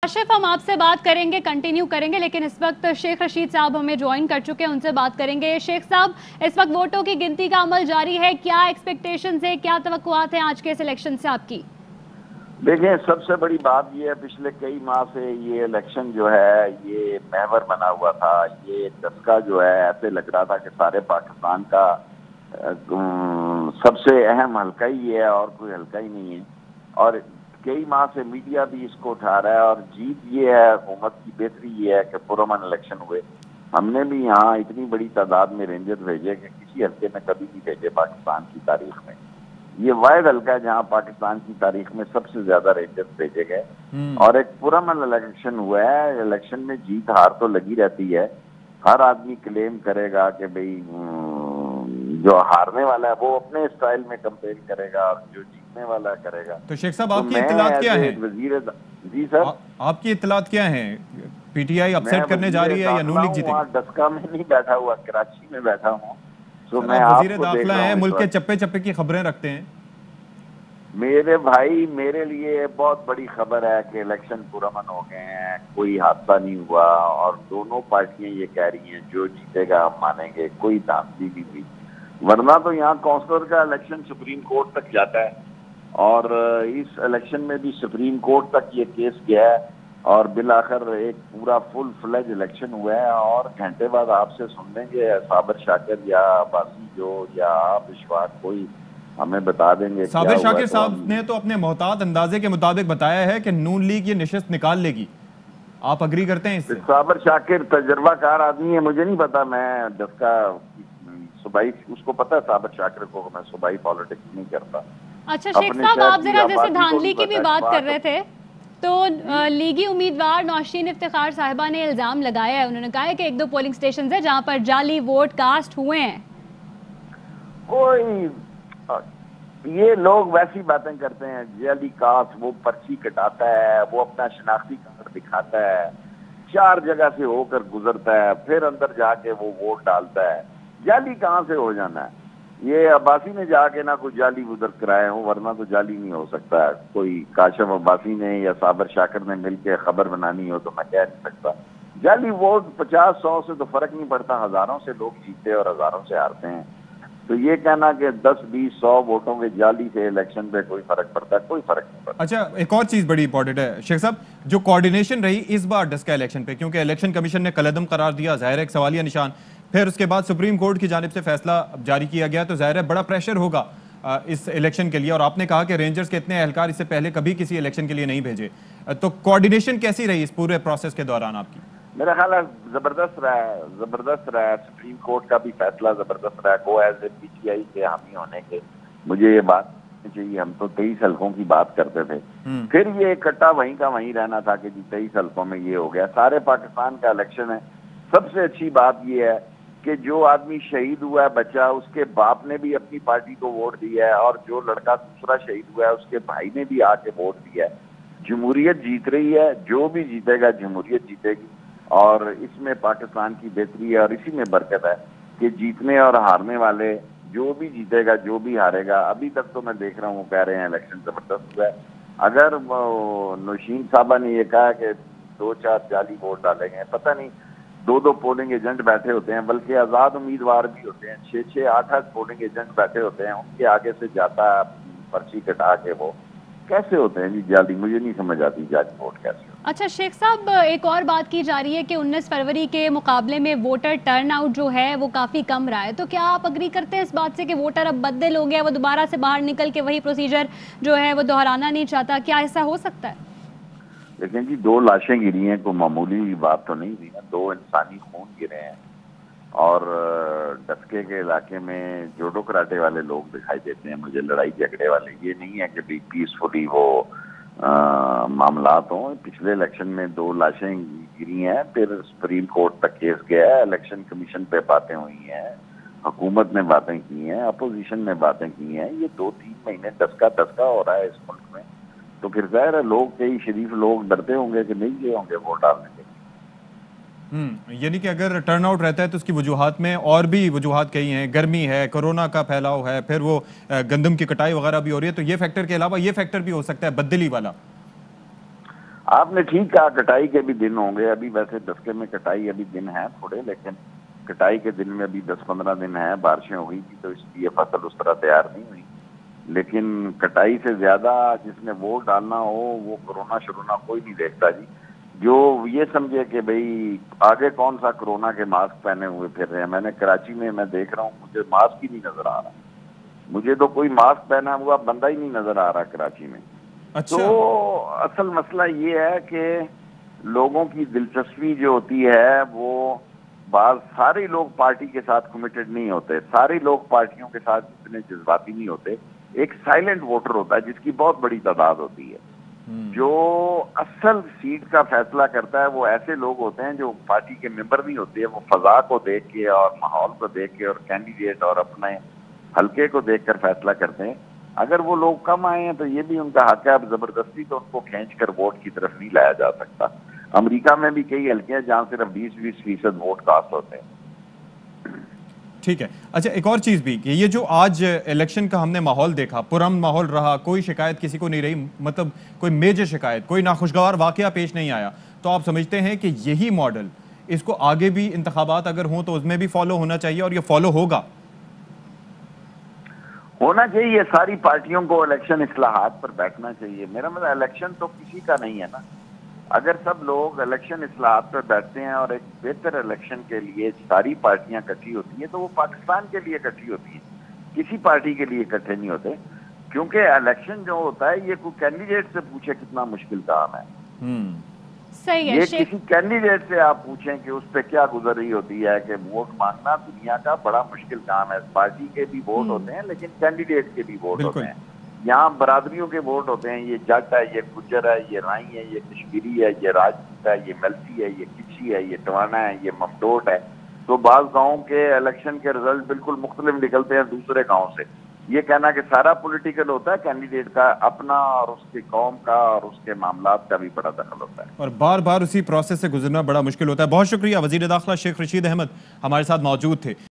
काशिफ, हम आपसे बात करेंगे, कंटिन्यू करेंगे, लेकिन इस वक्त शेख रशीद साहब हमें ज्वाइन कर चुके हैं, उनसे बात करेंगे। शेख साहब, इस वक्त वोटों की गिनती का अमल जारी है, क्या एक्सपेक्टेशंस है, क्या तवक्कुआत हैं आज के इस इलेक्शन से आपकी? देखिए, सबसे बड़ी बात ये है, पिछले कई माह से ये इलेक्शन जो है ये महवर बना हुआ था। ये दस्का जो है ऐसे लग रहा था कि सारे पाकिस्तान का सबसे अहम हल्का ही है और कोई हल्का ही नहीं है। और कई माह से मीडिया भी इसको उठा रहा है और जीत ये है, हुकूमत की बेहतरी ये है कि पुरअमन इलेक्शन हुए। हमने भी यहाँ इतनी बड़ी तादाद में रेंजर भेजे कि किसी हल्के में कभी नहीं भेजे पाकिस्तान की तारीख में। ये वाहिद हल्का है जहाँ पाकिस्तान की तारीख में सबसे ज्यादा रेंजर्स भेजे गए और एक पुरअमन इलेक्शन हुआ है। इलेक्शन में जीत हार तो लगी रहती है, हर आदमी क्लेम करेगा कि भाई जो हारने वाला है वो अपने स्टाइल में कंपेयर करेगा और जो जीतने वाला करेगा। तो शेख साहब, आपकी इत्तलात क्या है? वजीर जी सर, आपकी इत्तलात क्या है? पीटीआई अपसेट करने जा रही है या नून लीग जीतेगी? डस्का में नहीं बैठा हुआ, कराची में बैठा हूँ। तो मैं वजीर दाखिला है, मुल्क के चप्पे चप्पे की खबरें रखते हैं। मेरे भाई, मेरे लिए बहुत बड़ी खबर है कि इलेक्शन पुरअमन हो गए हैं, कोई हादसा नहीं हुआ और दोनों पार्टियां ये कह रही हैं जो जीतेगा हम मानेंगे, कोई धांधली नहीं हुई। वरना तो यहाँ काउंसलर का इलेक्शन सुप्रीम कोर्ट तक जाता है और इस इलेक्शन में भी सुप्रीम कोर्ट तक ये केस गया है और बिलाखिर एक पूरा फुल फ्लेज इलेक्शन हुआ है। और घंटे बाद आपसे सुन लेंगे साबिर शाकिर या बासी जो या आप इशफाक कोई हमें बता देंगे। साबिर शाकिर साहब ने तो अपने मोहतात अंदाजे के मुताबिक बताया है कि नून लीग ये निशस्त निकाल लेगी। आप अग्री करते हैं इससे? साबिर शाकिर तजर्बाकार आदमी है, मुझे नहीं पता, मैं दस्का सुबाई उसको पता है साबिर शाकिर को, मैं सुबाई पॉलिटिक्स नहीं करता। अच्छा शेख साहब, आप जरा जैसे धांधली की भी बात कर रहे थे, तो लीगी उम्मीदवार नौशीन इफ्तिखार साहिबा ने इल्जाम लगाया है, उन्होंने कहा है कि 1-2 पोलिंग स्टेशन है जहां पर जाली वोट कास्ट हुए हैं। कोई ये लोग वैसी बातें करते हैं, जाली कास्ट, वो पर्ची कटाता है, वो अपना शनाख्ती कार्ड दिखाता है, 4 जगह से होकर गुजरता है, फिर अंदर जाके वो वोट डालता है। जाली कहाँ से हो जाना है? ये अब्बासी ने जाके ना कुछ जाली उधर कराए हो, वरना तो जाली नहीं हो सकता है। कोई काशिफ अब्बासी ने या साबिर शाकिर ने मिलकर खबर बनानी हो तो मैं कह नहीं सकता। जाली वोट 50-100 से तो फर्क नहीं पड़ता, हजारों से लोग जीतते और हजारों से हारते हैं। तो ये कहना कि 10-20-100 वोटों के जाली से इलेक्शन पे कोई फर्क पड़ता है, कोई फर्क नहीं पड़ता। अच्छा, एक और चीज बड़ी इंपॉर्टेंट है शेख साहब, जो कोऑर्डिनेशन रही इस बार डस्का इलेक्शन पे, क्योंकि इलेक्शन कमीशन ने कलअदम करार दिया, जाहिर है एक सवालिया निशान, फिर उसके बाद सुप्रीम कोर्ट की जानिब से फैसला जारी किया गया, तो जाहिर है बड़ा प्रेशर होगा इस इलेक्शन के लिए। और आपने कहा कि रेंजर्स के इतने एहलकार इससे पहले कभी किसी इलेक्शन के लिए नहीं भेजे, तो कोऑर्डिनेशन कैसी रही इस पूरे प्रोसेस के दौरान आपकी? मेरा ख्याल है जबरदस्त रहा है। सुप्रीम कोर्ट का भी फैसला जबरदस्त रहा है। गो एज ए पीटीआई के हामी होने के मुझे ये बात चाहिए, हम तो 23 हल्कों की बात करते थे, फिर ये इकट्ठा वहीं का वहीं रहना था कि जी 23 हल्कों में ये हो गया। सारे पाकिस्तान का इलेक्शन है। सबसे अच्छी बात ये है कि जो आदमी शहीद हुआ है बच्चा, उसके बाप ने भी अपनी पार्टी को वोट दिया है और जो लड़का दूसरा शहीद हुआ है उसके भाई ने भी आके वोट दिया है। जमहूरियत जीत रही है, जो भी जीतेगा जमहूरियत जीतेगी और इसमें पाकिस्तान की बेहतरी है और इसी में बरकत है कि जीतने और हारने वाले, जो भी जीतेगा जो भी हारेगा। अभी तक तो मैं देख रहा हूँ कह रहे हैं इलेक्शन जबरदस्त हुआ है। अगर नौशीन साहबा ने ये कहा कि 2-4 जाली वोट डाले गए, पता नहीं 2-2 पोलिंग एजेंट बैठे होते हैं, बल्कि आजाद उम्मीदवार भी होते हैं, 6-6, 8-8 पोलिंग एजेंट बैठे होते हैं, उनके आगे से जाता है पर्ची कटा के। वो कैसे होते हैं जी जाली? मुझे नहीं समझ आती जाली वोट कैसे। अच्छा शेख साहब, एक और बात की जा रही है कि 19 फरवरी के मुकाबले में वोटर टर्नआउट जो है वो काफ़ी कम रहा है, तो क्या आप अग्री करते हैं इस बात से कि वोटर अब बदल हो गया, वो दोबारा से बाहर निकल के वही प्रोसीजर जो है वो दोहराना नहीं चाहता? क्या ऐसा हो सकता है? लेकिन जी 2 लाशें गिरी हैं, कोई मामूली बात तो नहीं हुई ना। 2 इंसानी खून गिरे हैं और डस्के के इलाके में जोडो कराटे वाले लोग दिखाई देते हैं मुझे, लड़ाई झगड़े वाले। ये नहीं है कि पीसफुली वो मामलात हों। पिछले इलेक्शन में 2 लाशें गिरी हैं, फिर सुप्रीम कोर्ट तक केस गया है, इलेक्शन कमीशन पे बातें हुई हैं, हुकूमत ने बातें की हैं, अपोजिशन ने बातें की हैं। ये 2-3 महीने डस्का हो रहा है इस मुल्क में, तो फिर जाहिर है लोग, कई शरीफ लोग डरते होंगे कि नहीं गए होंगे वोट डालने के। यानी कि अगर टर्नआउट रहता है तो उसकी वजूहात में और भी वजूहात कई हैं, गर्मी है, कोरोना का फैलाव है, फिर वो गंदम की कटाई वगैरह भी हो रही है, तो ये फैक्टर के अलावा ये फैक्टर भी हो सकता है बदली वाला। आपने ठीक कहा, कटाई के भी दिन होंगे। अभी वैसे दसके में कटाई अभी दिन है थोड़े, लेकिन कटाई के दिन में अभी 10-15 दिन है। बारिशें हो गई थी तो इसलिए फसल उस तरह तैयार नहीं हुई। लेकिन कटाई से ज्यादा जिसने वोट डालना हो वो कोरोना शरोना कोई नहीं देखता जी। जो ये समझे कि भाई आगे कौन सा कोरोना के मास्क पहने हुए फिर रहे हैं। मैंने कराची में मैं देख रहा हूँ, मुझे मास्क ही नहीं नजर आ रहा। मुझे तो कोई मास्क पहना हुआ बंदा ही नहीं नजर आ रहा कराची में। अच्छा। तो असल मसला ये है कि लोगों की दिलचस्पी जो होती है वो सारे लोग पार्टी के साथ कमिटेड नहीं होते, सारे लोग पार्टियों के साथ इतने जज्बाती नहीं होते। एक साइलेंट वोटर होता है जिसकी बहुत बड़ी तादाद होती है। जो असल सीट का फैसला करता है वो ऐसे लोग होते हैं जो पार्टी के मेंबर नहीं होते हैं। वो फजा को देख के और माहौल को देख के और कैंडिडेट और अपने हल्के को देखकर फैसला करते हैं। अगर वो लोग कम आए हैं तो ये भी उनका हक है। अब जबरदस्ती तो उनको खींचकर वोट की तरफ नहीं लाया जा सकता। अमेरिका में भी कई हल्के हैं जहां सिर्फ 20-20% वोट कास्ट होते हैं। ठीक है। अच्छा, एक और चीज भी कि ये जो आज इलेक्शन का हमने माहौल देखा, पुरअमन माहौल रहा, कोई शिकायत किसी को नहीं रही, मतलब कोई मेजर शिकायत, कोई नाखुशगवार वाकया पेश नहीं आया। तो आप समझते हैं कि यही मॉडल इसको आगे भी इंतखाबात अगर हों तो उसमें भी फॉलो होना चाहिए और ये फॉलो होना चाहिए। सारी पार्टियों को इलेक्शन इस्लाहात पर बैठना चाहिए। मेरा मतलब इलेक्शन तो किसी का नहीं है ना। अगर सब लोग इलेक्शन इस्लाहात पर बैठते हैं और एक बेहतर इलेक्शन के लिए सारी पार्टियां इकट्ठी होती हैं तो वो पाकिस्तान के लिए इकट्ठी होती है, किसी पार्टी के लिए इकट्ठे नहीं होते। क्योंकि इलेक्शन जो होता है ये कोई कैंडिडेट से पूछे कितना मुश्किल काम है। सही है। ये किसी कैंडिडेट से आप पूछें कि उस पर क्या गुजर रही होती है कि वोट मांगना दुनिया का बड़ा मुश्किल काम है। पार्टी के भी वोट होते हैं लेकिन कैंडिडेट के भी वोट होते हैं। यहाँ बरादरियों के वोट होते हैं। ये जट है, ये गुज्जर है, ये राई है, ये कश्मीरी है, ये राजपूत है, ये मलसी है, ये किची है, ये टवाना है, ये ममडोट है। तो बाज़ गाँव के इलेक्शन के रिजल्ट बिल्कुल मुख्तलिफ निकलते हैं दूसरे गाँव से। ये कहना कि सारा पॉलिटिकल होता है, कैंडिडेट का अपना और उसकी कौम का और उसके मामलात का भी बड़ा दखल होता है और बार बार उसी प्रोसेस से गुजरना बड़ा मुश्किल होता है। बहुत शुक्रिया। वजीर दाखिला शेख रशीद अहमद हमारे साथ मौजूद थे।